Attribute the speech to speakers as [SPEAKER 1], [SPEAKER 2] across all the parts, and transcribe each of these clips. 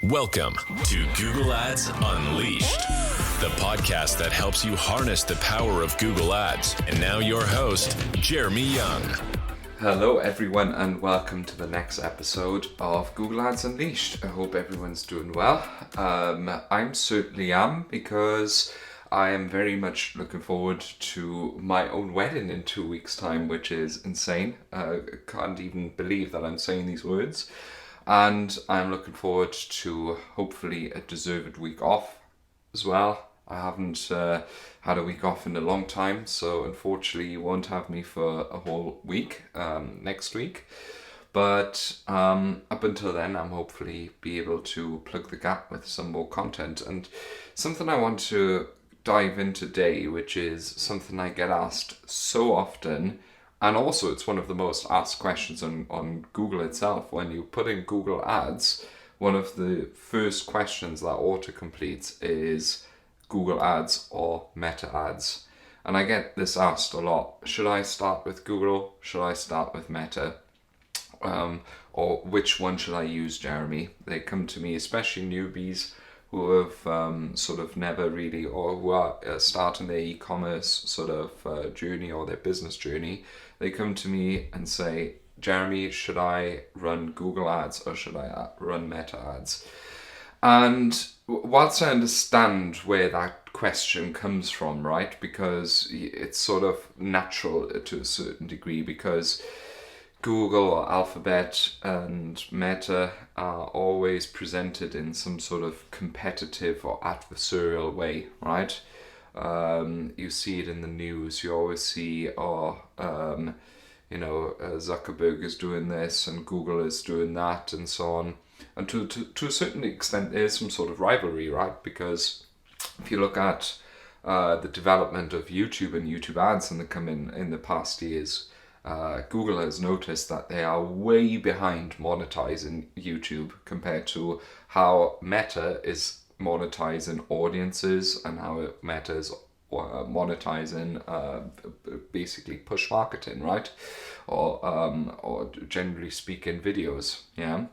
[SPEAKER 1] Welcome to Google Ads Unleashed, the podcast that helps you harness the power of Google Ads. And now your host, Jeremy Young.
[SPEAKER 2] Hello everyone and welcome to the next episode of Google Ads Unleashed. I hope everyone's doing well. I certainly am, because I am very much looking forward to my own wedding in 2 weeks' time, which is insane. I can't even believe that I'm saying these words. And I'm looking forward to hopefully a deserved week off as well. I haven't had a week off in a long time, so unfortunately you won't have me for a whole week next week. But up until then, I'm hopefully be able to plug the gap with some more content. And something I want to dive in today, which is something I get asked so often, and also it's one of the most asked questions on Google itself. When you put in Google Ads, one of the first questions that auto-completes is Google Ads or Meta Ads. And I get this asked a lot. Should I start with Google? Should I start with Meta? Or which one should I use, Jeremy? They come to me, especially newbies who have sort of never really, or who are starting their e-commerce sort of journey or their business journey. They come to me and say, Jeremy, should I run Google Ads or should I run Meta Ads? And whilst I understand where that question comes from, right, because it's sort of natural to a certain degree, because Google or Alphabet and Meta are always presented in some sort of competitive or adversarial way, right? You see it in the news. You always see, Zuckerberg is doing this and Google is doing that and so on. And to a certain extent, there's some sort of rivalry, right? Because if you look at the development of YouTube and YouTube ads in the past years, Google has noticed that they are way behind monetizing YouTube compared to how Meta is monetizing audiences and how Meta is monetizing basically push marketing, right? Or generally speaking, videos. Yeah.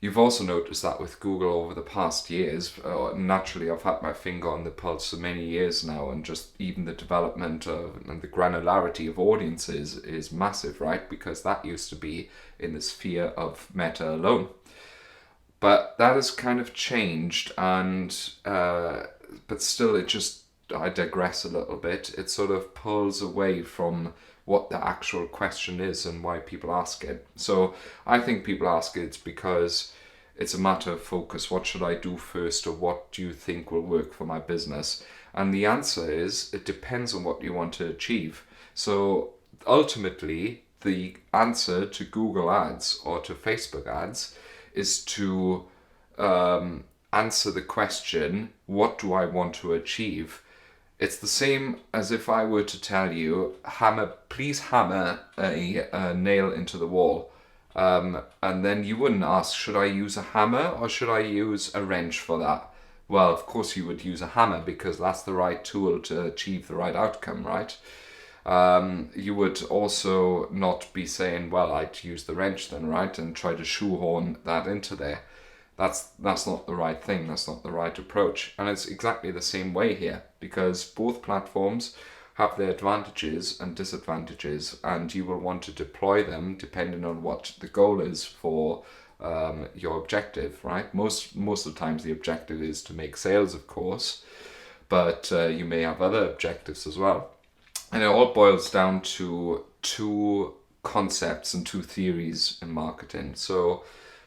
[SPEAKER 2] You've also noticed that with Google over the past years. Naturally, I've had my finger on the pulse for many years now, and just even the development of and the granularity of audiences is massive, right? Because that used to be in the sphere of Meta alone. But that has kind of changed, and but still, I digress a little bit. It sort of pulls away from what the actual question is and why people ask it. So I think people ask it because it's a matter of focus. What should I do first, or what do you think will work for my business? And the answer is, it depends on what you want to achieve. So ultimately, the answer to Google Ads or to Facebook ads is to answer the question, what do I want to achieve? It's the same as if I were to tell you, please hammer a nail into the wall. And then you wouldn't ask, should I use a hammer or should I use a wrench for that? Well, of course you would use a hammer, because that's the right tool to achieve the right outcome, right? You would also not be saying, well, I'd use the wrench then, right? And try to shoehorn that into there. That's not the right thing. That's not the right approach. And it's exactly the same way here, because both platforms have their advantages and disadvantages, and you will want to deploy them depending on what the goal is for your objective, right? Most of the times the objective is to make sales, of course, but you may have other objectives as well. And it all boils down to two concepts and two theories in marketing. So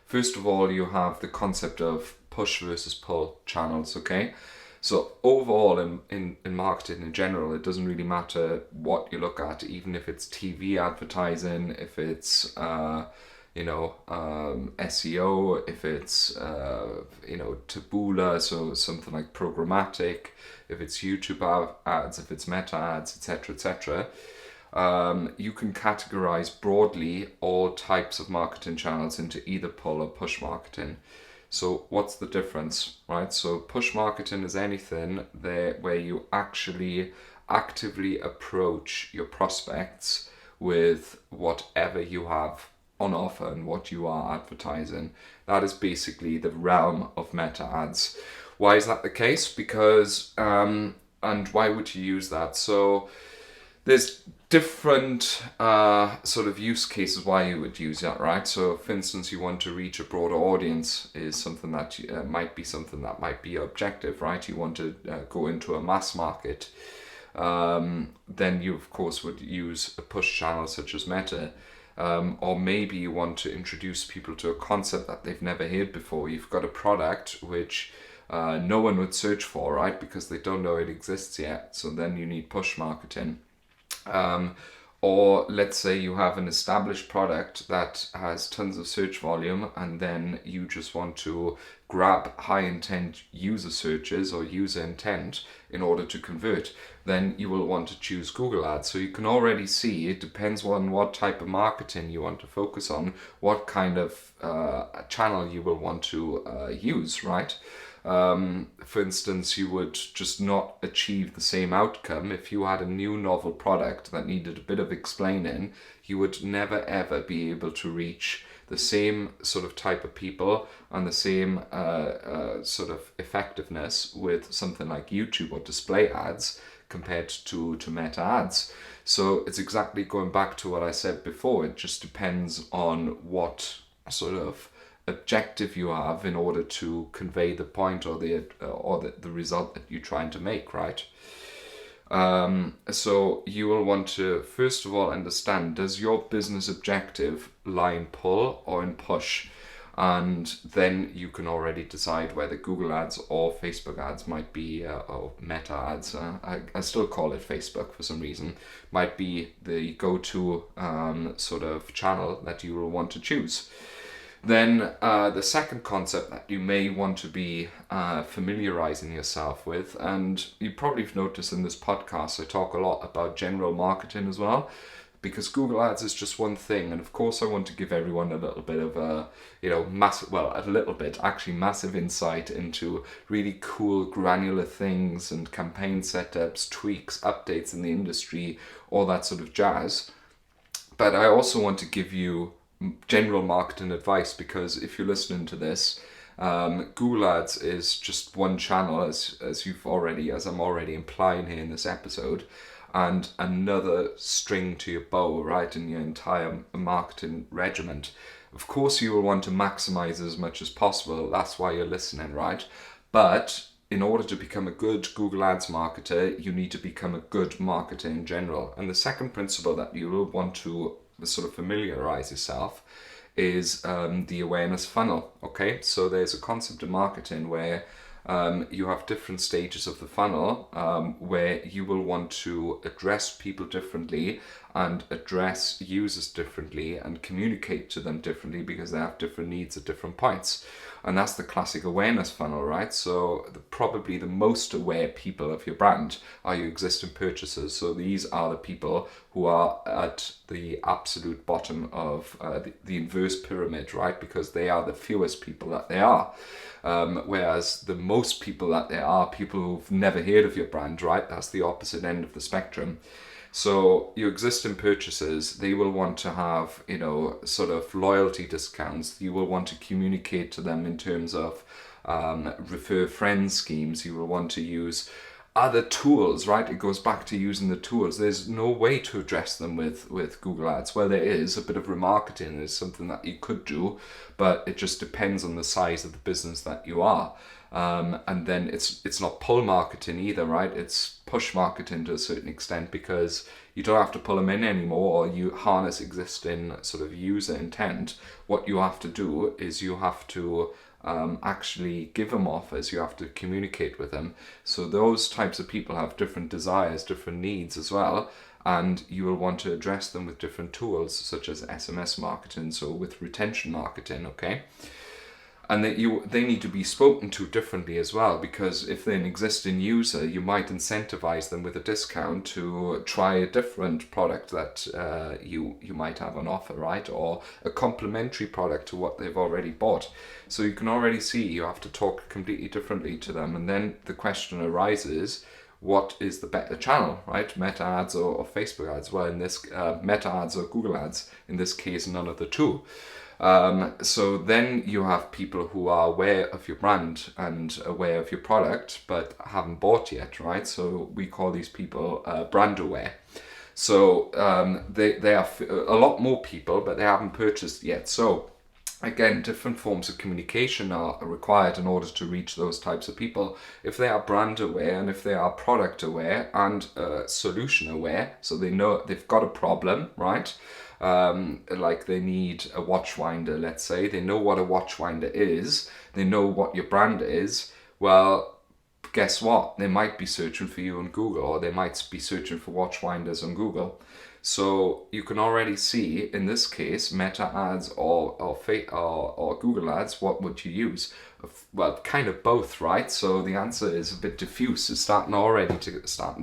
[SPEAKER 2] first of all, you have the concept of push versus pull channels, okay? So overall in marketing in general, it doesn't really matter what you look at, even if it's TV advertising, if it's SEO, if it's taboola, so something like programmatic, if it's YouTube ads, if it's Meta ads, etc., etc. You can categorize broadly all types of marketing channels into either pull or push marketing. So what's the difference, right? So push marketing is anything there where you actually actively approach your prospects with whatever you have on offer and what you are advertising. That is basically the realm of meta ads. Why is that the case? Because, and why would you use that? So there's different sort of use cases why you would use that, right? So for instance, you want to reach a broader audience is something that might be your objective, right? You want to go into a mass market. Then you of course would use a push channel such as Meta. Or maybe you want to introduce people to a concept that they've never heard before. You've got a product which no one would search for, right? Because they don't know it exists yet. So then you need push marketing. Or let's say you have an established product that has tons of search volume, and then you just want to grab high intent user searches or user intent in order to convert. Then you will want to choose Google Ads. So you can already see it depends on what type of marketing you want to focus on, what kind of channel you will want to use, right? For instance, you would just not achieve the same outcome if you had a new novel product that needed a bit of explaining. You would never ever be able to reach the same sort of type of people and the same sort of effectiveness with something like YouTube or display ads compared to meta ads. So it's exactly going back to what I said before. It just depends on what sort of objective you have in order to convey the point or the result that you're trying to make, right? So you will want to first of all understand, does your business objective lie in pull or in push? And then you can already decide whether Google ads or Facebook ads might be, or meta ads, I still call it Facebook for some reason, might be the go-to sort of channel that you will want to choose. Then the second concept that you may want to be familiarizing yourself with, and you probably have noticed in this podcast I talk a lot about general marketing as well, because Google Ads is just one thing, and of course I want to give everyone a little bit of a, massive insight into really cool granular things and campaign setups, tweaks, updates in the industry, all that sort of jazz. But I also want to give you general marketing advice, because if you're listening to this, Google Ads is just one channel, as I'm already implying here in this episode, and another string to your bow, right, in your entire marketing regiment. Of course, you will want to maximize as much as possible. That's why you're listening, right? But in order to become a good Google Ads marketer, you need to become a good marketer in general. And the second principle that you will want to sort of familiarize yourself is the awareness funnel. Okay, so there's a concept in marketing where you have different stages of the funnel where you will want to address people differently and address users differently and communicate to them differently because they have different needs at different points. And that's the classic awareness funnel, right? So probably the most aware people of your brand are your existing purchasers. So these are the people who are at the absolute bottom of the inverse pyramid, right? Because they are the fewest people that they are. Whereas the most people that there are people who've never heard of your brand, right? That's the opposite end of the spectrum. So your existing purchasers, they will want to have, sort of loyalty discounts. You will want to communicate to them in terms of refer friends schemes. You will want to use other tools, right? It goes back to using the tools. There's no way to address them with Google Ads. Well, there is a bit of remarketing is something that you could do, but it just depends on the size of the business that you are. And then it's not pull marketing either, right? It's push marketing to a certain extent, because you don't have to pull them in anymore, or you harness existing sort of user intent. What you have to do is you have to actually give them offers. You have to communicate with them. So those types of people have different desires, different needs as well, and you will want to address them with different tools such as SMS marketing, so with retention marketing, okay? And that they need to be spoken to differently as well, because if they're an existing user, you might incentivize them with a discount to try a different product that you might have on offer, right? Or a complementary product to what they've already bought. So you can already see you have to talk completely differently to them. And then the question arises, what is the better channel, right? Meta ads or Facebook ads? Well, in this Meta ads or Google ads, in this case, none of the two. So then you have people who are aware of your brand and aware of your product, but haven't bought yet, right? So we call these people brand aware. So they are a lot more people, but they haven't purchased yet. So again, different forms of communication are required in order to reach those types of people. If they are brand aware and if they are product aware and solution aware, so they know they've got a problem, right? Like they need a watch winder, let's say. They know what a watch winder is. They know what your brand is. Well, guess what? They might be searching for you on Google, or they might be searching for watch winders on Google. So you can already see in this case, Meta ads or Google ads, what would you use? Well, kind of both, right? So the answer is a bit diffuse. It's starting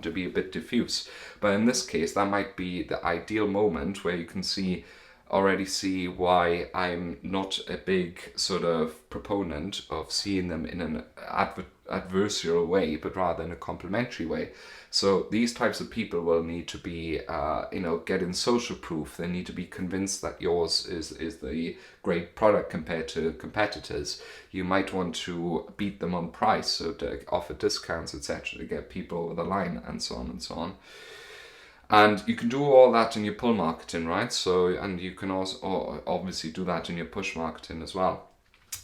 [SPEAKER 2] to be a bit diffuse. But in this case, that might be the ideal moment where you can already see why I'm not a big sort of proponent of seeing them in an adversarial way, but rather in a complementary way. So these types of people will need to be, getting social proof. They need to be convinced that yours is the great product compared to competitors. You might want to beat them on price, so to offer discounts, etc., to get people over the line, and so on and so on. And you can do all that in your pull marketing, right? So, and you can also obviously do that in your push marketing as well.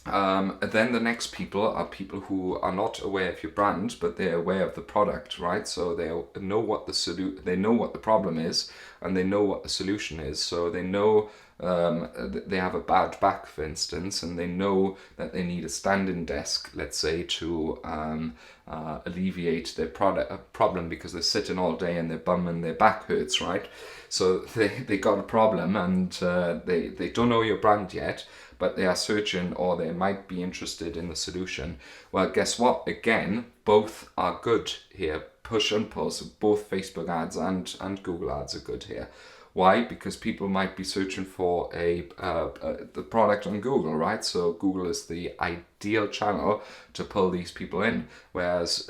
[SPEAKER 2] Then the next people are people who are not aware of your brand, but they're aware of the product, right? So they know what they know what the problem is, and they know what the solution is. So they know they have a bad back, for instance, and they know that they need a standing desk, let's say, to alleviate their problem because they're sitting all day and their bum and their back hurts, right? So they got a problem, and they don't know your brand yet, but they are searching, or they might be interested in the solution. Well, guess what? Again, both are good here. Push and pull, so both Facebook ads and Google ads are good here. Why? Because people might be searching for the product on Google, right? So Google is the ideal channel to pull these people in. Whereas,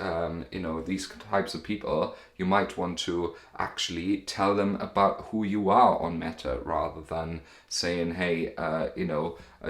[SPEAKER 2] these types of people, you might want to actually tell them about who you are on Meta, rather than saying, hey,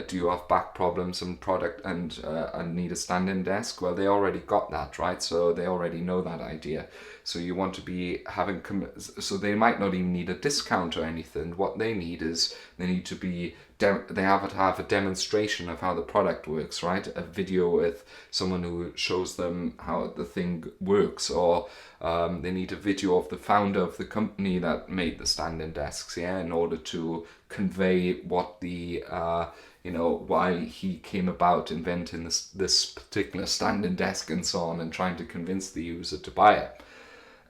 [SPEAKER 2] do you have back problems and product and need a standing desk? Well, they already got that, right? So they already know that idea. So you want to be having, so they might not even need a discount or anything. What they need is, they need to be, they have to have a demonstration of how the product works, right? A video with someone who shows them how the thing works, or they need a video of the founder of the company that made the standing desks, in order to convey what the, why he came about inventing this particular standing desk and so on, and trying to convince the user to buy it,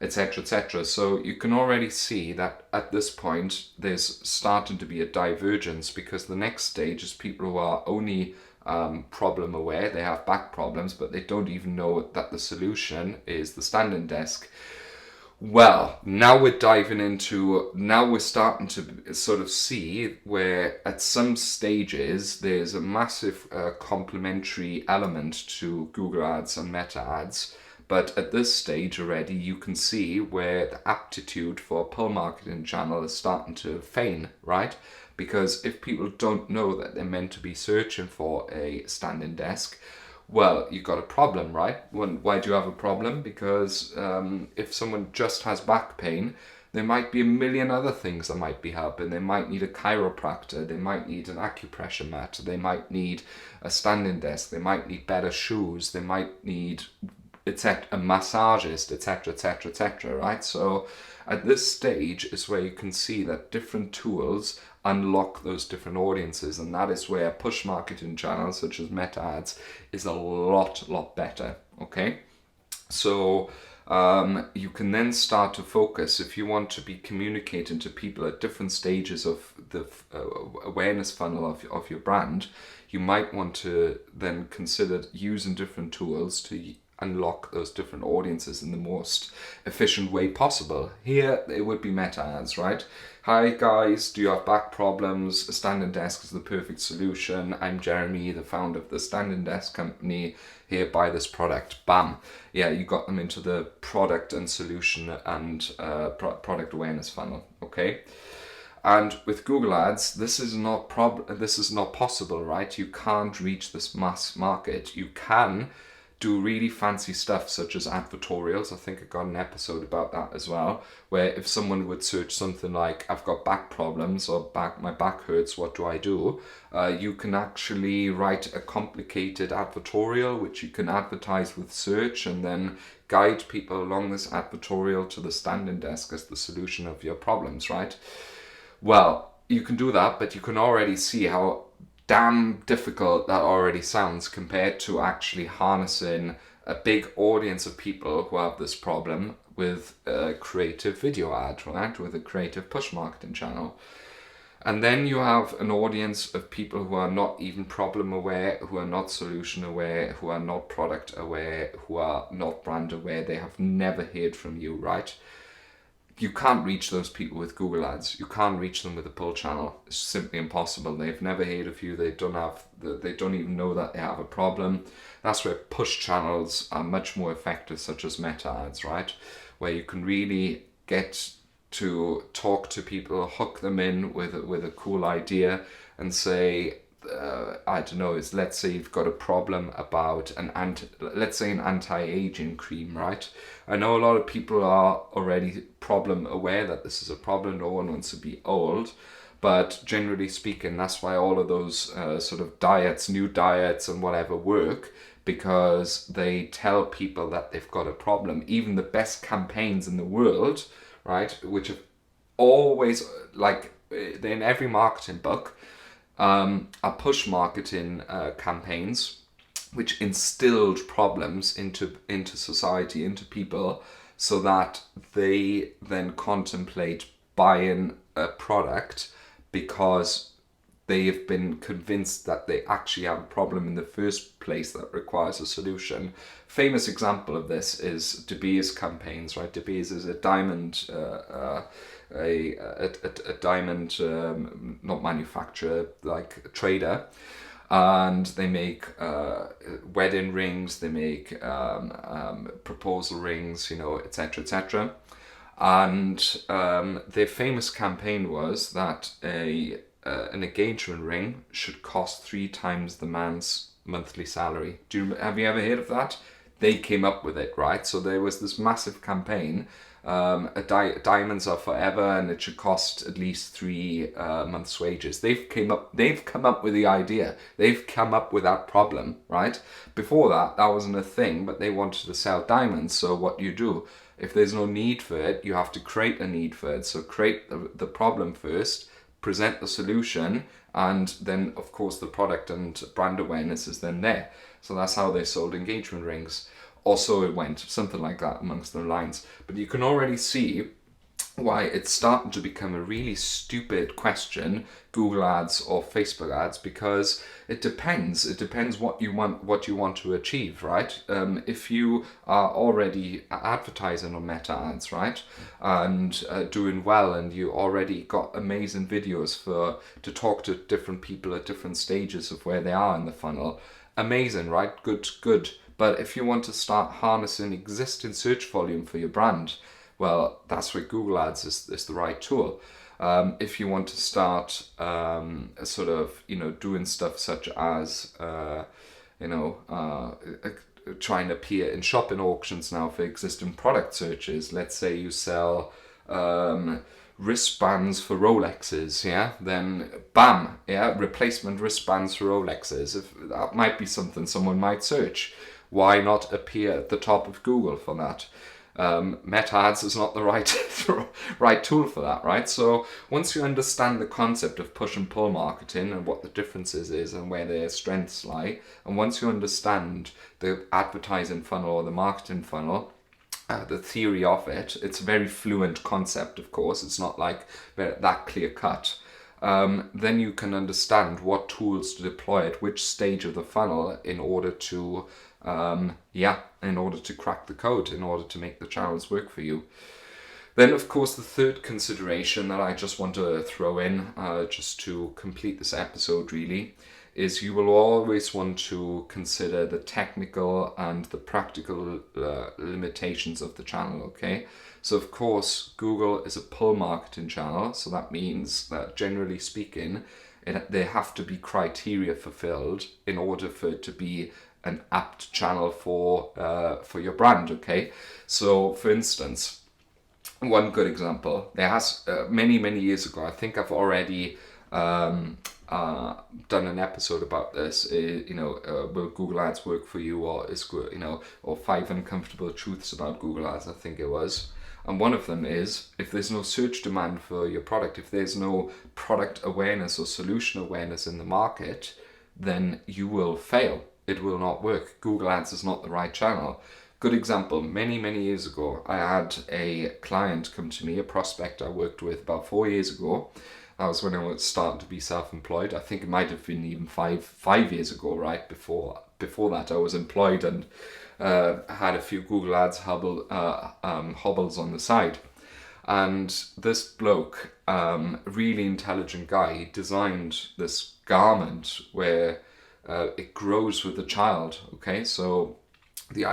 [SPEAKER 2] etc., etc. So you can already see that at this point there's starting to be a divergence, because the next stage is people who are only problem aware. They have back problems, but they don't even know that the solution is the standing desk. Well, now we're starting to sort of see where at some stages there's a massive complementary element to Google ads and Meta ads. But at this stage already, you can see where the aptitude for a pull marketing channel is starting to wane, right? Because if people don't know that they're meant to be searching for a standing desk, well, you've got a problem, right? Why do you have a problem? Because if someone just has back pain, there might be a million other things that might be helping. They might need a chiropractor, they might need an acupressure mat, they might need a standing desk, they might need better shoes, they might need a massagist, etc., etc., etc., right? So at this stage is where you can see that different tools unlock those different audiences, and that is where push marketing channels such as Meta ads is a lot better, okay? So you can then start to focus, if you want to be communicating to people at different stages of the awareness funnel of your brand, you might want to then consider using different tools to unlock those different audiences in the most efficient way possible. Here it would be meta ads, right? Hi guys, do you have back problems? A standing desk is the perfect solution. I'm Jeremy, the founder of the standing desk company. Here, buy this product. Bam. Yeah, you got them into the product and solution and product awareness funnel. Okay. And with Google Ads, this is not possible, right? You can't reach this mass market. You can do really fancy stuff such as advertorials. I think I got an episode about that as well, where if someone would search something like, I've got back problems or my back hurts, what do I do? You can actually write a complicated advertorial, which you can advertise with search and then guide people along this advertorial to the standing desk as the solution of your problems, right? Well, you can do that, but you can already see how damn difficult that already sounds compared to actually harnessing a big audience of people who have this problem with a creative video ad, right? With a creative push marketing channel. And then you have an audience of people who are not even problem aware, who are not solution aware, who are not product aware, who are not brand aware. They have never heard from you, right? You can't reach those people with Google Ads. You can't reach them with a pull channel. It's simply impossible. They've never heard of you. They don't even know that they have a problem. That's where push channels are much more effective, such as meta ads, right? Where you can really get to talk to people, hook them in with a cool idea, and say, I don't know, let's say you've got a problem about an anti-aging cream, right? I know a lot of people are already problem aware that this is a problem. No one wants to be old, but generally speaking, that's why all of those sort of diets, new diets and whatever work, because they tell people that they've got a problem. Even the best campaigns in the world, right, which have always, like in every marketing book, are push marketing campaigns which instilled problems into society, into people, so that they then contemplate buying a product because they have been convinced that they actually have a problem in the first place that requires a solution. Famous example of this is De Beers campaigns, right? De Beers is a diamond diamond not manufacturer, like trader, and they make wedding rings, they make proposal rings, etc., etc. And their famous campaign was that an engagement ring should cost 3 times the man's monthly salary. Have you ever heard of that? They came up with it, right? So there was this massive campaign. Diamonds are forever, and it should cost at least 3 months' wages. They've come up with the idea. They've come up with that problem, right? Before that wasn't a thing, but they wanted to sell diamonds. So what do? If there's no need for it, you have to create a need for it. So create the problem first, present the solution, and then of course the product and brand awareness is then there. So that's how they sold engagement rings. Also it went, something like that amongst the lines. But you can already see why it's starting to become a really stupid question, Google ads or Facebook ads, because it depends. It depends what you want to achieve, right? If you are already advertising on meta ads, right, and doing well, and you already got amazing videos to talk to different people at different stages of where they are in the funnel, amazing, right? Good. But if you want to start harnessing existing search volume for your brand, well, that's where Google Ads is the right tool. If you want to start sort of, doing stuff such as, trying to appear in shopping auctions now for existing product searches, let's say you sell wristbands for Rolexes, yeah, then bam, yeah, replacement wristbands for Rolexes. If that might be something someone might search. Why not appear at the top of Google for that? Meta ads is not the right tool for that, right? So once you understand the concept of push and pull marketing and what the differences is and where their strengths lie, and once you understand the advertising funnel or the marketing funnel, the theory of it, it's a very fluent concept, of course. It's not like that clear cut. then you can understand what tools to deploy at which stage of the funnel in order to crack the code, in order to make the channels work for you. Then, of course, the third consideration that I just want to throw in, just to complete this episode really, is you will always want to consider the technical and the practical limitations of the channel, okay? So, of course, Google is a pull marketing channel, so that means that generally speaking, there have to be criteria fulfilled in order for it to be an apt channel for your brand, okay? So, for instance, one good example, there has many years ago, I think I've already done an episode about this. Will Google Ads work for you, or or 5 uncomfortable truths about Google Ads, I think it was. And one of them is, if there's no search demand for your product, if there's no product awareness or solution awareness in the market, then you will fail. It will not work. Google Ads is not the right channel. Good example, many years ago, I had a client come to me, a prospect I worked with about 4 years ago. That was when I was starting to be self-employed. I think it might have been even five years ago, right? Before that, I was employed and had a few Google Ads hobbles on the side. And this bloke, really intelligent guy, designed this garment where it grows with the child, okay? So the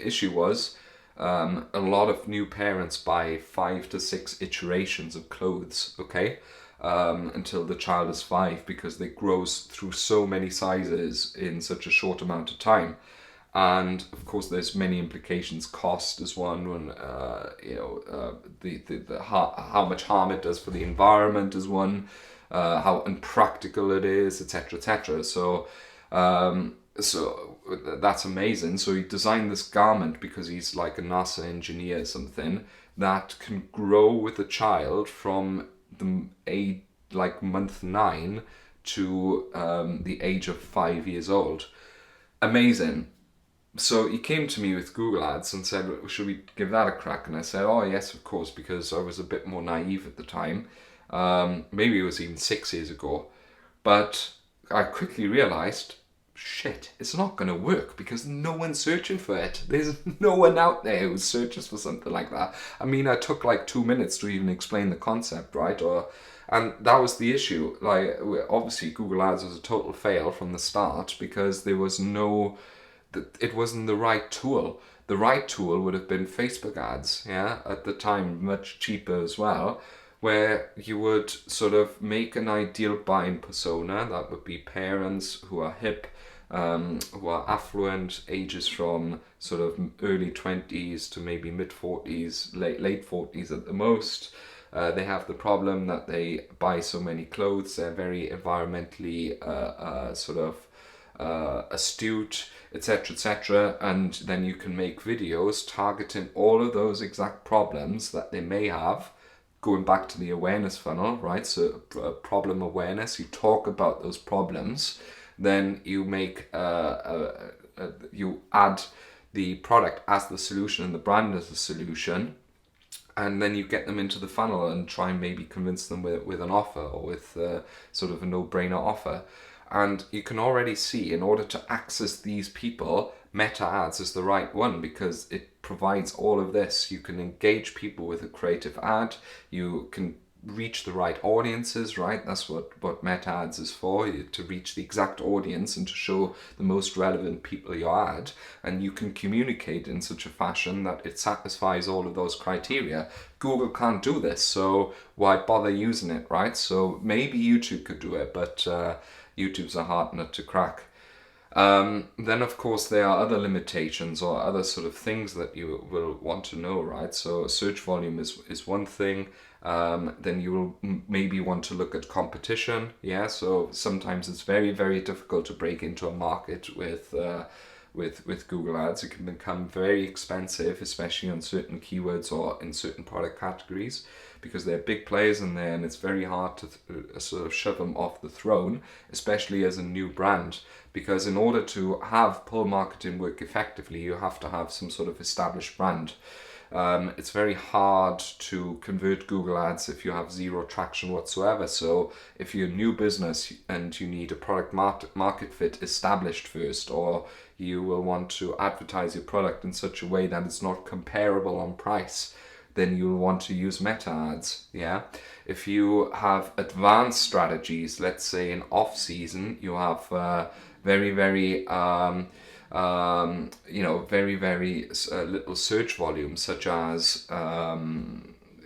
[SPEAKER 2] issue was a lot of new parents buy 5 to 6 iterations of clothes, okay, until the child is 5, because they grows through so many sizes in such a short amount of time. And of course, there's many implications. Cost is one. How much harm it does for the environment is one. How unpractical it is, etc., etc. So that's amazing. So he designed this garment because he's like a NASA engineer or something, that can grow with a child from month 9 to the age of 5 years old. Amazing. So he came to me with Google Ads and said, should we give that a crack? And I said, oh yes, of course, because I was a bit more naive at the time. Maybe it was even 6 years ago. But I quickly realized, shit, it's not going to work because no one's searching for it. There's no one out there who searches for something like that. I mean, I took like 2 minutes to even explain the concept, right? And that was the issue. Like, obviously, Google Ads was a total fail from the start because it wasn't the right tool. The right tool would have been Facebook ads, yeah, at the time, much cheaper as well, where you would sort of make an ideal buying persona. That would be parents who are hip, who are affluent, ages from sort of early 20s to maybe mid 40s, late 40s at the most. They have the problem that they buy so many clothes. They're very environmentally astute, etc., and then you can make videos targeting all of those exact problems that they may have, going back to the awareness funnel, right? So problem awareness, you talk about those problems, then you make you add the product as the solution and the brand as the solution, and then you get them into the funnel and try and maybe convince them with an offer, or with sort of a no-brainer offer. And you can already see, in order to access these people, Meta Ads is the right one because it provides all of this. You can engage people with a creative ad. You can reach the right audiences, right? That's what Meta Ads is for, to reach the exact audience and to show the most relevant people your ad. And you can communicate in such a fashion that it satisfies all of those criteria. Google can't do this, so why bother using it, right? So maybe YouTube could do it, but YouTube's a hard nut to crack. Then of course there are other limitations or other sort of things that you will want to know, right? So search volume is one thing. Then you will maybe want to look at competition. Yeah, so sometimes it's very difficult to break into a market with Google Ads. It can become very expensive, especially on certain keywords or in certain product categories, because they're big players in there, and it's very hard to sort of shove them off the throne, especially as a new brand. Because in order to have pull marketing work effectively, you have to have some sort of established brand. It's very hard to convert Google Ads if you have zero traction whatsoever. So if you're a new business and you need a product market fit established first, or you will want to advertise your product in such a way that it's not comparable on price, then you'll want to use meta ads. Yeah. If you have advanced strategies, let's say in off season, you have very little search volume, such as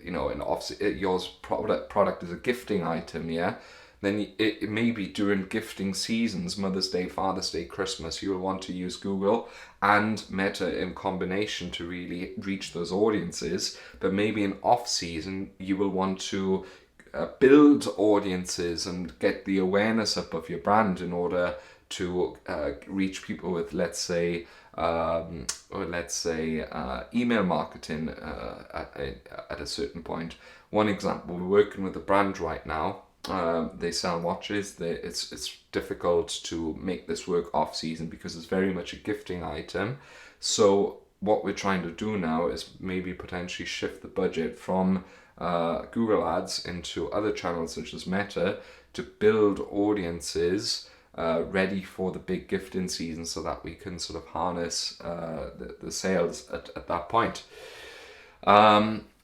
[SPEAKER 2] your product is a gifting item. Yeah. Then it may be during gifting seasons, Mother's Day, Father's Day, Christmas, you'll want to use Google and Meta in combination to really reach those audiences. But maybe in off season, you will want to build audiences and get the awareness up of your brand in order to reach people with, let's say email marketing at a certain point. One example, we're working with a brand right now. They sell watches. It's difficult to make this work off season because it's very much a gifting item. So what we're trying to do now is maybe potentially shift the budget from Google Ads into other channels such as Meta to build audiences ready for the big gifting season, so that we can sort of harness the sales at that point.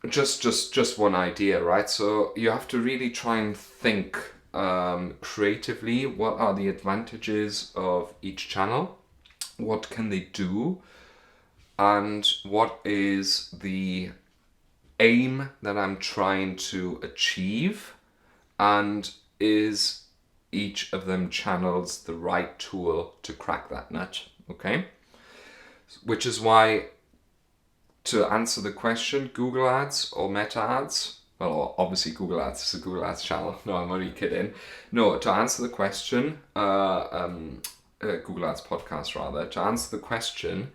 [SPEAKER 2] Just one idea, right? So you have to really try and think creatively. What are the advantages of each channel? What can they do? And what is the aim that I'm trying to achieve? And is each of them channels the right tool to crack that nut? Okay? Which is why, to answer the question, Google Ads or Meta Ads? Well, obviously Google Ads is a Google Ads channel. No, I'm only kidding. No, to answer the question, Google Ads podcast rather, to answer the question,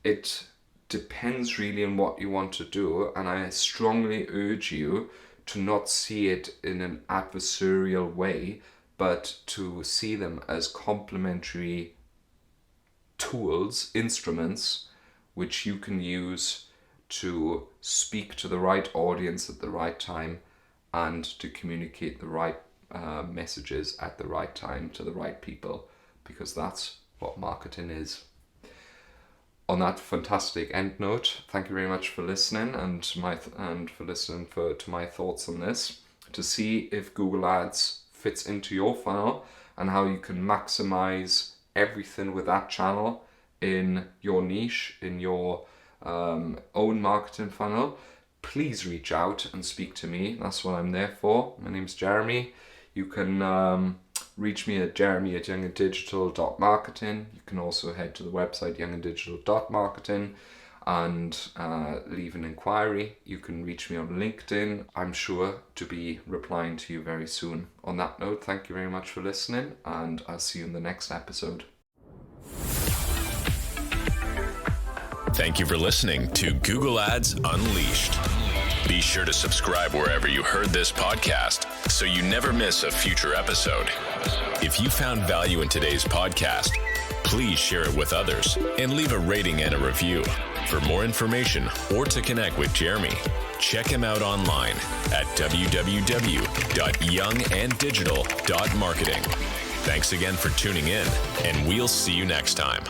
[SPEAKER 2] it depends really on what you want to do. And I strongly urge you to not see it in an adversarial way, but to see them as complementary tools, instruments, which you can use to speak to the right audience at the right time and to communicate the right messages at the right time to the right people, because that's what marketing is. On that fantastic end note, thank you very much for listening and for listening to my thoughts on this, to see if Google Ads fits into your funnel and how you can maximize everything with that channel in your niche, in your own marketing funnel. Please reach out and speak to me. That's what I'm there for. My name's Jeremy. You can reach me at jeremy@younganddigital.marketing. You can also head to the website younganddigital.marketing and leave an inquiry. You can reach me on LinkedIn. I'm sure to be replying to you very soon. On that note, thank you very much for listening, and I'll see you in the next episode.
[SPEAKER 1] Thank you for listening to Google Ads Unleashed. Be sure to subscribe wherever you heard this podcast so you never miss a future episode. If you found value in today's podcast, please share it with others and leave a rating and a review. For more information or to connect with Jeremy, check him out online at www.younganddigital.marketing. Thanks again for tuning in, and we'll see you next time.